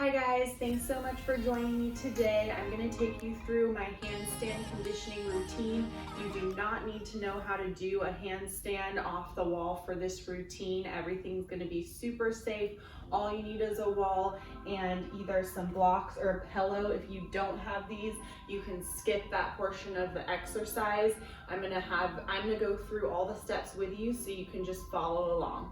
Hi guys, thanks so much for joining me today. I'm going to take you through my handstand conditioning routine. You do not need to know how to do a handstand off the wall for this routine. Everything's going to be super safe. All you need is a wall and either some blocks or a pillow. If you don't have these, you can skip that portion of the exercise. I'm going to go through all the steps with you so you can just follow along.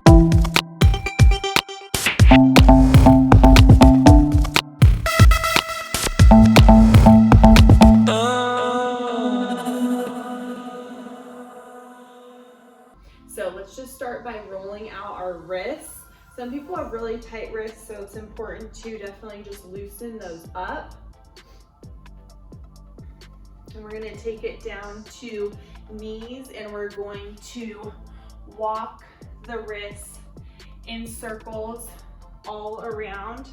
So let's just start by rolling out our wrists. Some people have really tight wrists, so it's important to definitely just loosen those up. And we're going to take it down to knees, and we're going to walk the wrists in circles all around.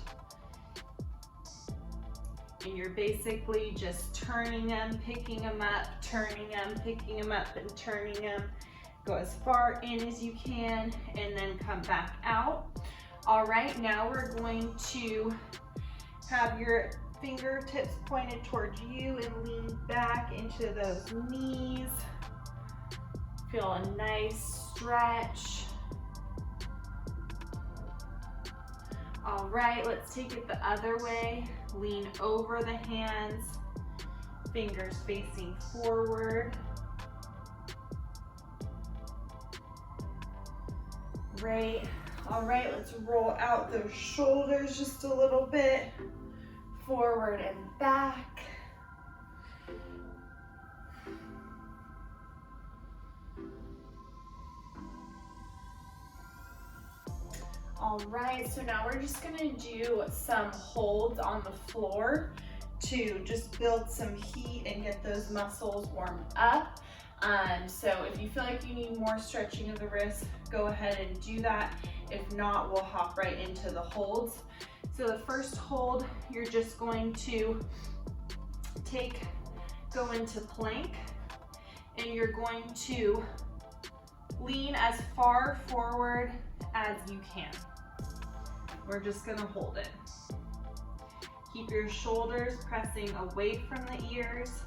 And you're basically just turning them, picking them up, turning them, picking them up, and turning them. Go as far in as you can and then come back out. All right, now we're going to have your fingertips pointed towards you and lean back into those knees. Feel a nice stretch. All right, let's take it the other way. Lean over the hands, fingers facing forward. Great. All right, let's roll out those shoulders just a little bit, forward and back. All right, so now we're just gonna do some holds on the floor to just build some heat and get those muscles warmed up. So if you feel like you need more stretching of the wrist, go ahead and do that. If not, we'll hop right into the holds. So the first hold, you're just going to go into plank, and you're going to lean as far forward as you can. We're just gonna hold it. Keep your shoulders pressing away from the ears.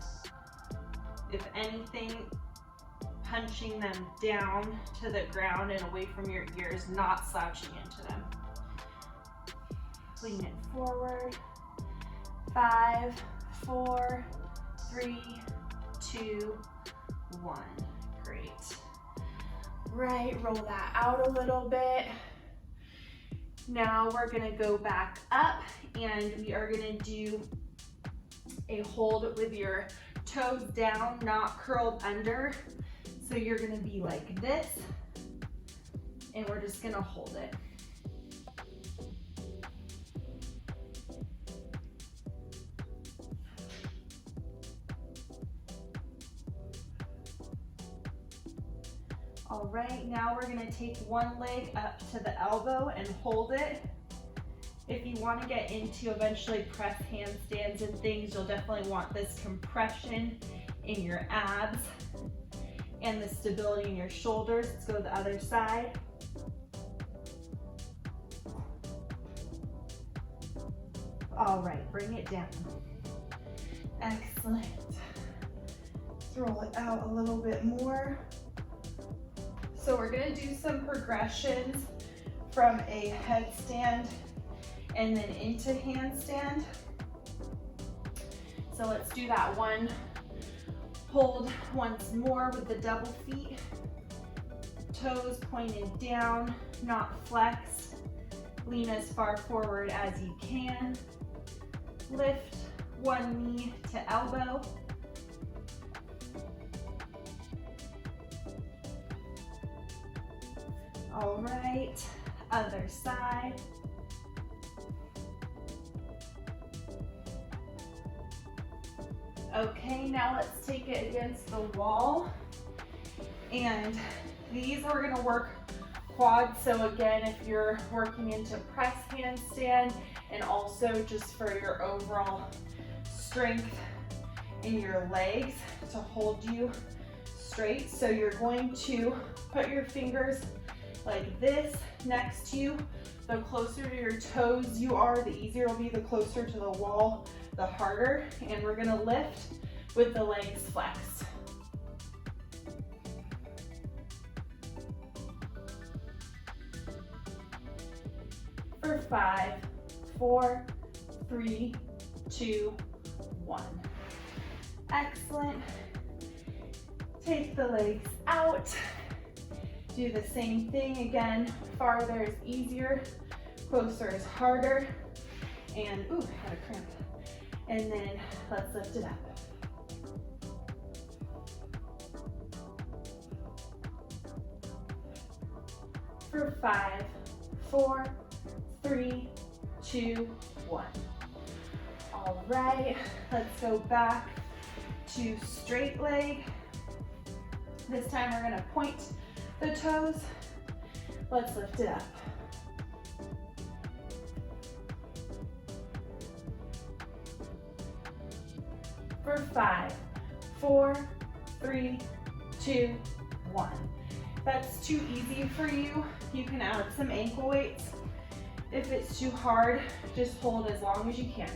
If anything, punching them down to the ground and away from your ears, not slouching into them. Lean it forward. 5, 4, 3, 2, 1. Great. Right, roll that out a little bit. Now we're gonna go back up, and we are gonna do a hold with your toes down, not curled under. So you're gonna be like this, and we're just gonna hold it. All right, now we're gonna take one leg up to the elbow and hold it. If you want to get into eventually press handstands and things, you'll definitely want this compression in your abs and the stability in your shoulders. Let's go to the other side. All right, bring it down. Excellent. Let's roll it out a little bit more. So we're gonna do some progressions from a headstand and then into handstand. So let's do that one. Hold once more with the double feet. Toes pointed down, not flexed. Lean as far forward as you can. Lift one knee to elbow. All right, other side. Okay, now let's take it against the wall. And these we're gonna work quads. So again, if you're working into press handstand, and also just for your overall strength in your legs to hold you straight. So you're going to put your fingers like this next to you, The closer to your toes you are, the easier it'll be. The closer to the wall, the harder. And we're gonna lift with the legs flexed. For 5, 4, 3, 2, 1. Excellent. Take the legs out. Do the same thing again. Farther is easier, closer is harder. And, ooh, I had a cramp. And then let's lift it up. For 5, 4, 3, 2, 1. All right, let's go back to straight leg. This time we're gonna point the toes. Let's lift it up. For 5, 4, 3, 2, 1. If that's too easy for you, you can add some ankle weights. If it's too hard, just hold as long as you can.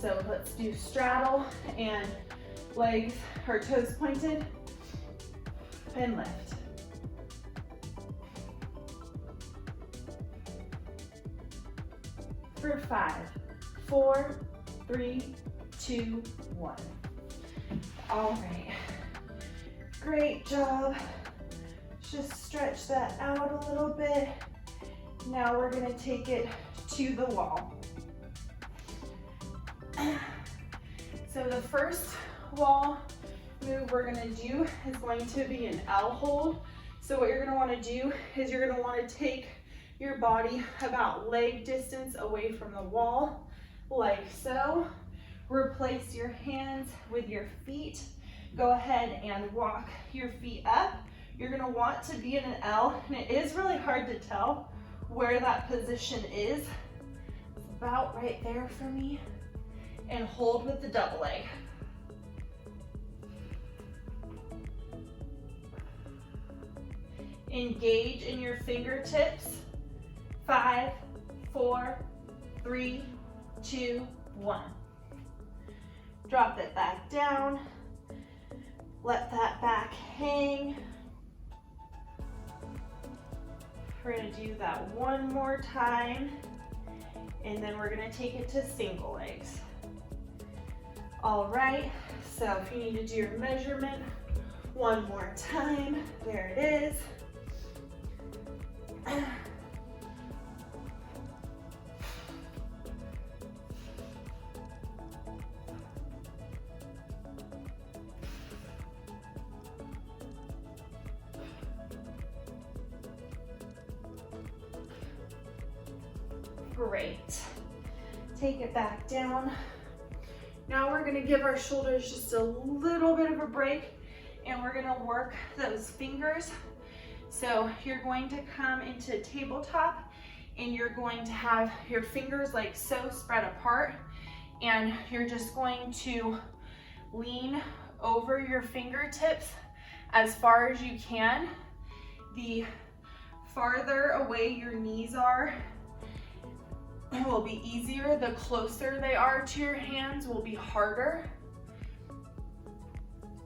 So let's do straddle and legs or toes pointed and lift. For 5, 4, 3, 2, 1. All right, great job. Just stretch that out a little bit. Now we're gonna take it to the wall. So the first wall move we're gonna do is going to be an L hold. So what you're gonna wanna do is you're gonna wanna take your body about leg distance away from the wall, like so. Replace your hands with your feet. Go ahead and walk your feet up. You're gonna want to be in an L, and it is really hard to tell where that position is. It's about right there for me. And hold with the double leg. Engage in your fingertips. 5, 4, 3, 2, 1. Drop it back down. Let that back hang. We're gonna do that one more time, and then we're gonna take it to single legs. All right, so if you need to do your measurement one more time, there it is. Great. Take it back down. Now we're gonna give our shoulders just a little bit of a break, and we're gonna work those fingers. So you're going to come into tabletop, and you're going to have your fingers like so spread apart, and you're just going to lean over your fingertips as far as you can. The farther away your knees are, it will be easier. The closer they are to your hands will be harder.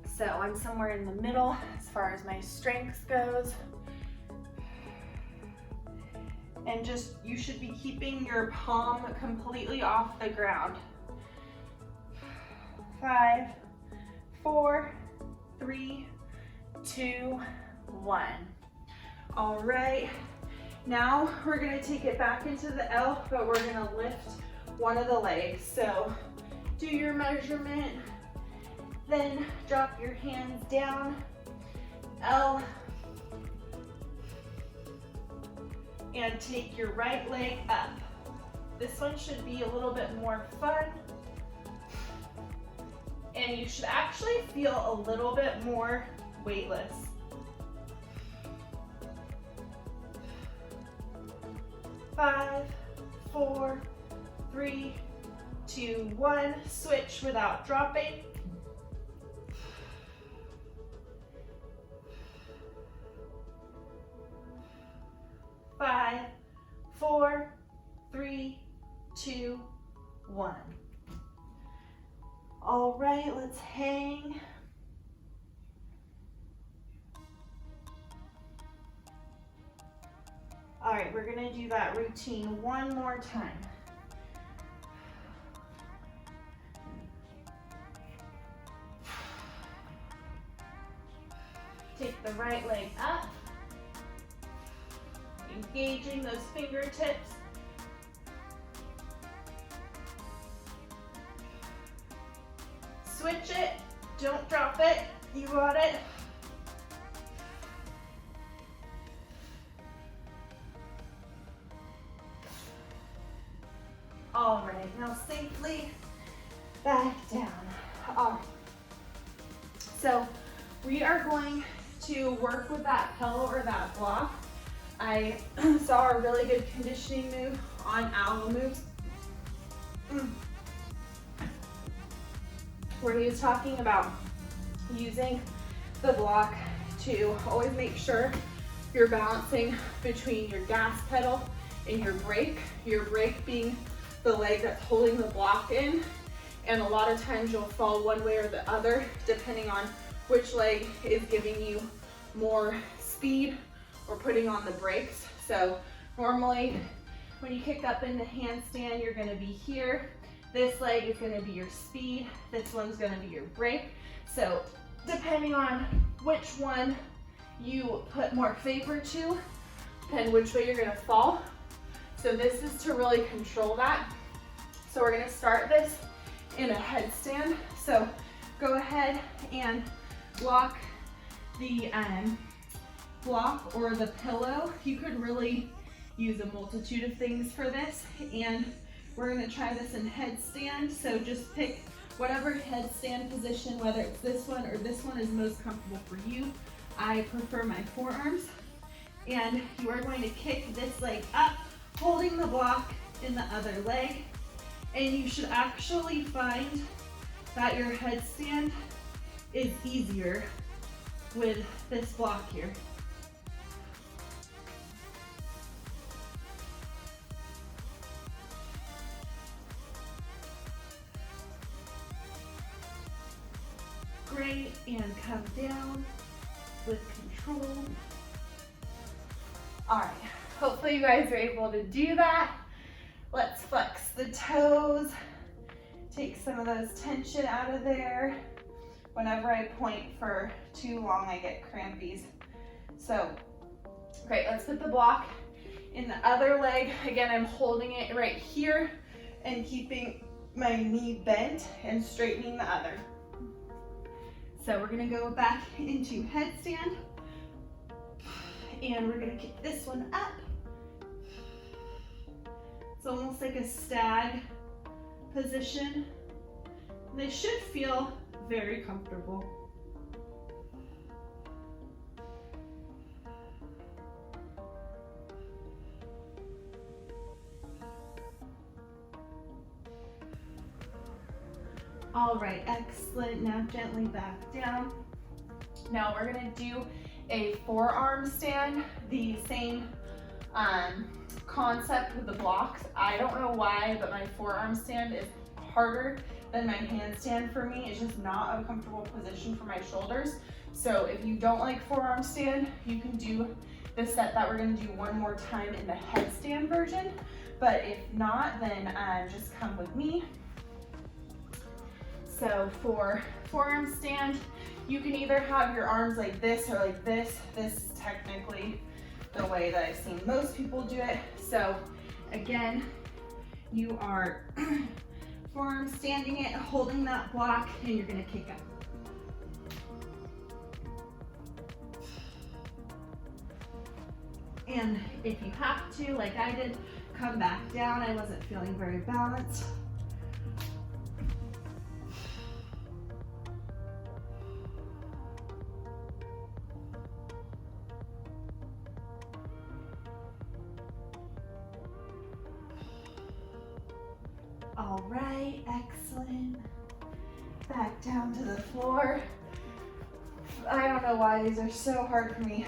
So I'm somewhere in the middle as far as my strength goes. And just, you should be keeping your palm completely off the ground. 5, 4, 3, 2, 1. All right. Now we're gonna take it back into the L, but we're gonna lift one of the legs. So do your measurement, then drop your hands down, L, and take your right leg up. This one should be a little bit more fun, and you should actually feel a little bit more weightless. 5, 4, 3, 2, 1. Switch without dropping. Five, 4, 3, 2, 1. All right, let's hang. All right, we're gonna do that routine one more time. Take the right leg up, engaging those fingertips. Switch it, don't drop it, you got it. All right, now safely back down. All right. So we are going to work with that pillow or that block. I saw a really good conditioning move on Owl Moves where he was talking about using the block to always make sure you're balancing between your gas pedal and your brake being the leg that's holding the block in, and a lot of times you'll fall one way or the other depending on which leg is giving you more speed or putting on the brakes. So normally when you kick up into handstand, you're gonna be here. This leg is gonna be your speed. This one's gonna be your brake. So depending on which one you put more favor to, depend which way you're gonna fall. So this is to really control that. So we're gonna start this in a headstand. So go ahead and block the block or the pillow. You could really use a multitude of things for this, and we're gonna try this in headstand. So just pick whatever headstand position, whether it's this one or this one is most comfortable for you. I prefer my forearms. And you are going to kick this leg up, holding the block in the other leg. And you should actually find that your headstand is easier with this block here. Great, and come down with control. All right, hopefully you guys are able to do that. Let's flex the toes, take some of those tension out of there. Whenever I point for too long, I get crampies. So, great, let's put the block in the other leg. Again, I'm holding it right here and keeping my knee bent and straightening the other. So we're gonna go back into headstand, and we're gonna kick this one up. It's almost like a stag position. They should feel very comfortable. All right, excellent. Now gently back down. Now we're gonna do a forearm stand, the same concept with the blocks. I don't know why, but my forearm stand is harder than my handstand for me. It's just not a comfortable position for my shoulders. So if you don't like forearm stand, you can do the set that we're gonna do one more time in the headstand version. But if not, then just come with me. So for forearm stand, you can either have your arms like this or like this. This is technically the way that I've seen most people do it. So again, you are forearm standing it, holding that block, and you're gonna kick up. And if you have to, like I did, come back down. I wasn't feeling very balanced. All right, excellent. Back down to the floor. I don't know why these are so hard for me.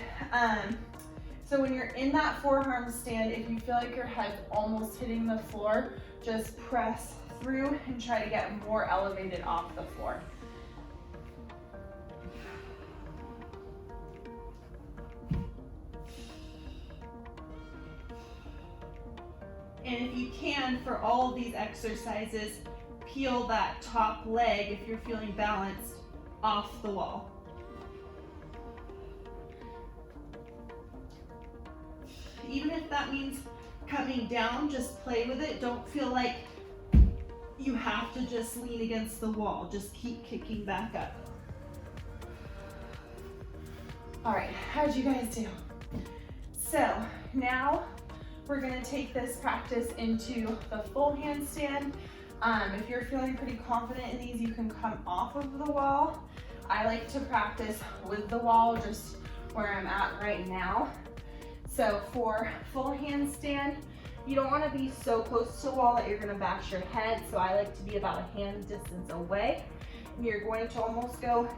So when you're in that forearm stand, if you feel like your head's almost hitting the floor, just press through and try to get more elevated off the floor. And if you can, for all of these exercises, peel that top leg, if you're feeling balanced, off the wall. Even if that means coming down, just play with it. Don't feel like you have to just lean against the wall. Just keep kicking back up. All right, how'd you guys do? So now we're gonna take this practice into the full handstand. If you're feeling pretty confident in these, you can come off of the wall. I like to practice with the wall, just where I'm at right now. So for full handstand, you don't want to be so close to the wall that you're going to bash your head. So I like to be about a hand distance away. And you're going to almost go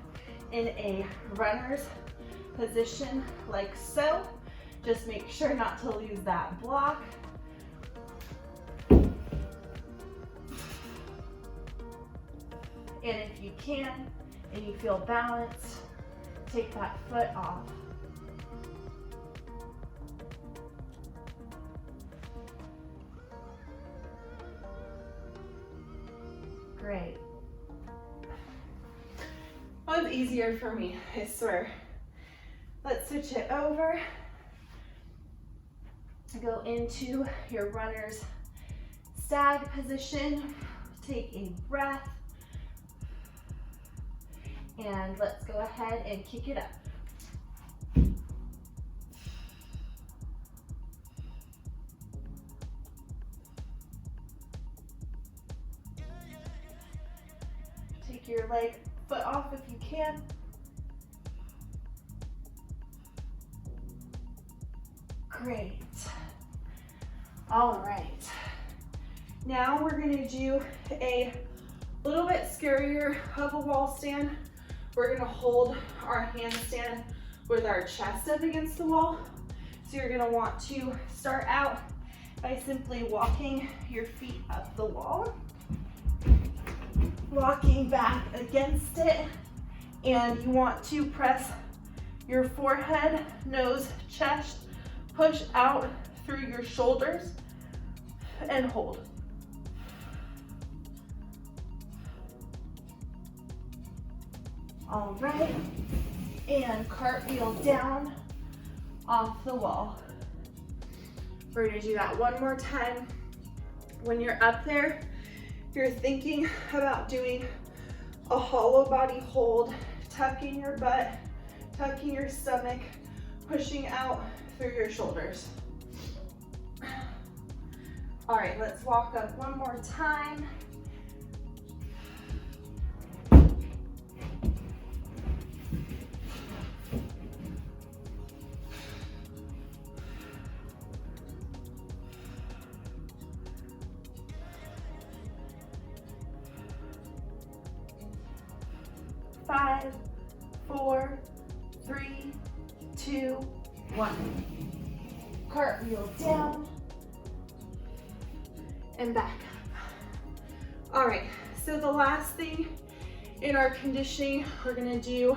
in a runner's position like so. Just make sure not to lose that block. And if you can, and you feel balanced, take that foot off. Great. One's easier for me, I swear. Let's switch it over. Go into your runner's stag position. Take a breath. And let's go ahead and kick it up. Take your foot off if you can. Great. All right. Now we're going to do a little bit scarier of a wall stand. We're gonna hold our handstand with our chest up against the wall. So you're gonna want to start out by simply walking your feet up the wall, walking back against it, and you want to press your forehead, nose, chest, push out through your shoulders, and hold. All right, and cartwheel down off the wall. We're gonna do that one more time. When you're up there, you're thinking about doing a hollow body hold, tucking your butt, tucking your stomach, pushing out through your shoulders. All right, let's walk up one more time. Five, 4, 3, 2, 1. Cartwheel down and back up. All right, so the last thing in our conditioning we're gonna do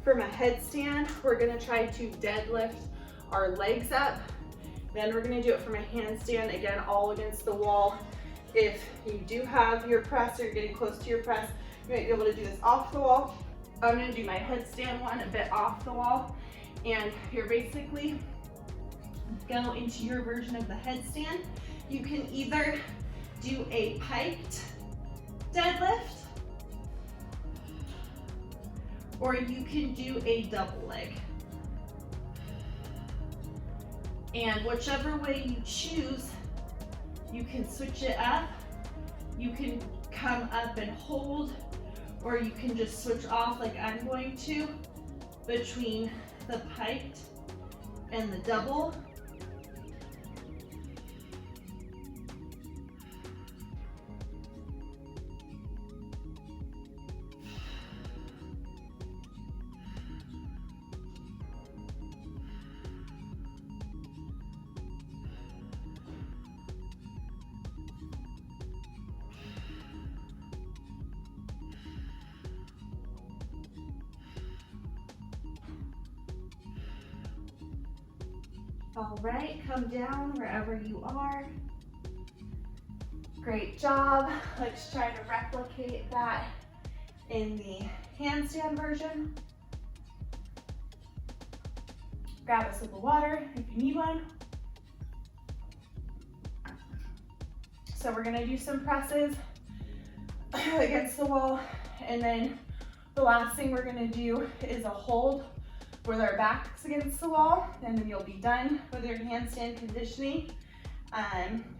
for my headstand, we're gonna try to deadlift our legs up. Then we're gonna do it for my handstand, again, all against the wall. If you do have your press or you're getting close to your press, you might be able to do this off the wall. I'm gonna do my headstand one a bit off the wall. And you're basically go into your version of the headstand. You can either do a piked deadlift, or you can do a double leg. And whichever way you choose, you can switch it up. You can come up and hold, or you can just switch off like I'm going to between the piked and the double. All right, come down wherever you are. Great job. Let's try to replicate that in the handstand version. Grab a sip of water if you need one. So we're gonna do some presses against the wall, and then the last thing we're gonna do is a hold with our backs against the wall, and then you'll be done with your handstand conditioning.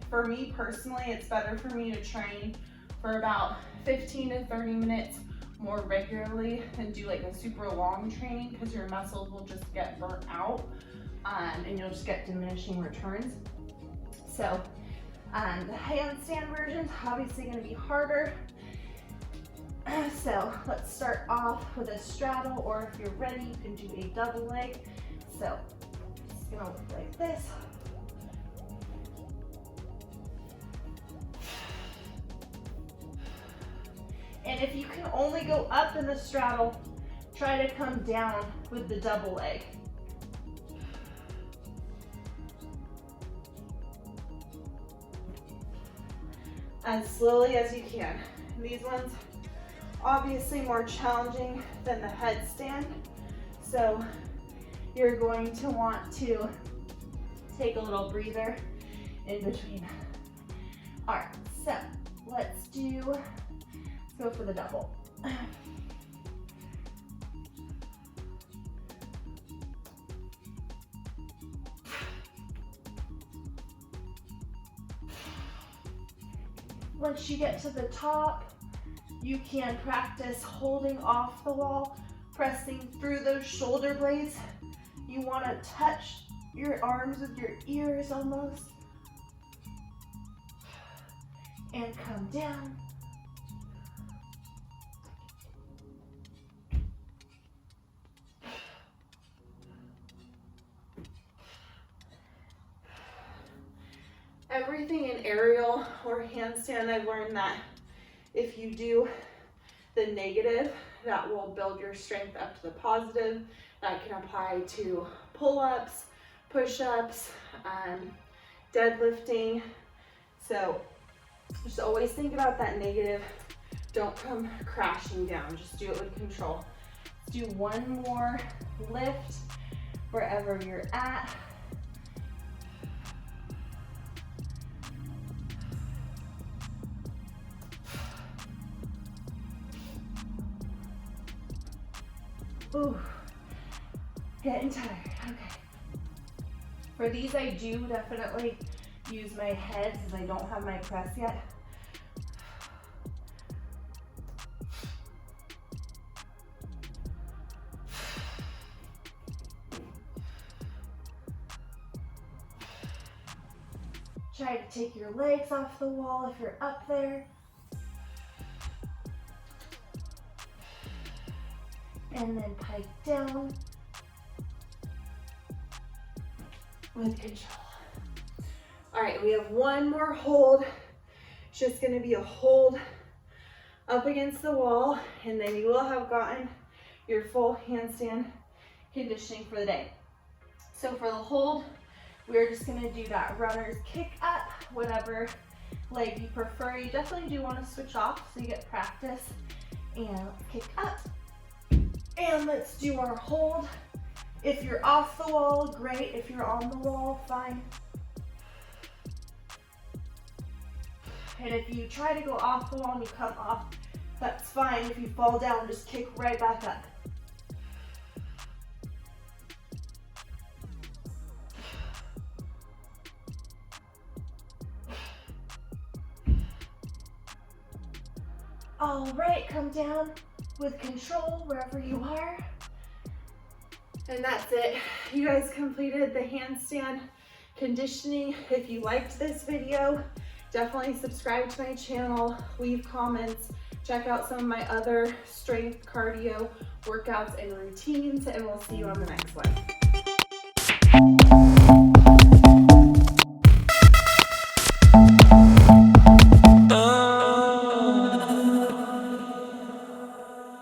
For me personally, it's better for me to train for about 15 to 30 minutes more regularly than do like a super long training, because your muscles will just get burnt out and you'll just get diminishing returns. So the handstand version is obviously going to be harder. So let's start off with a straddle, or if you're ready, you can do a double leg. So it's going to look like this. And if you can only go up in the straddle, try to come down with the double leg. As slowly as you can. These ones obviously more challenging than the headstand, so you're going to want to take a little breather in between. All right, so let's go for the double. Once you get to the top, you can practice holding off the wall, pressing through those shoulder blades. You want to touch your arms with your ears almost, and come down. Everything in aerial or handstand, I've learned that if you do the negative, that will build your strength up to the positive. That can apply to pull-ups, push-ups, deadlifting. So just always think about that negative. Don't come crashing down, just do it with control. Let's do one more lift wherever you're at. Ooh, getting tired, okay. For these, I do definitely use my head since I don't have my press yet. Try to take your legs off the wall if you're up there. And then pike down with control. All right, we have one more hold. It's just gonna be a hold up against the wall, and then you will have gotten your full handstand conditioning for the day. So for the hold, we're just gonna do that runner's kick up, whatever leg you prefer. You definitely do wanna switch off so you get practice. And let's kick up. And let's do our hold. If you're off the wall, great. If you're on the wall, fine. And if you try to go off the wall and you come off, that's fine. If you fall down, just kick right back up. All right, come down with control wherever you are. And that's it. You guys completed the handstand conditioning. If you liked this video, definitely subscribe to my channel, leave comments, check out some of my other strength, cardio, workouts, and routines, and we'll see you on the next one.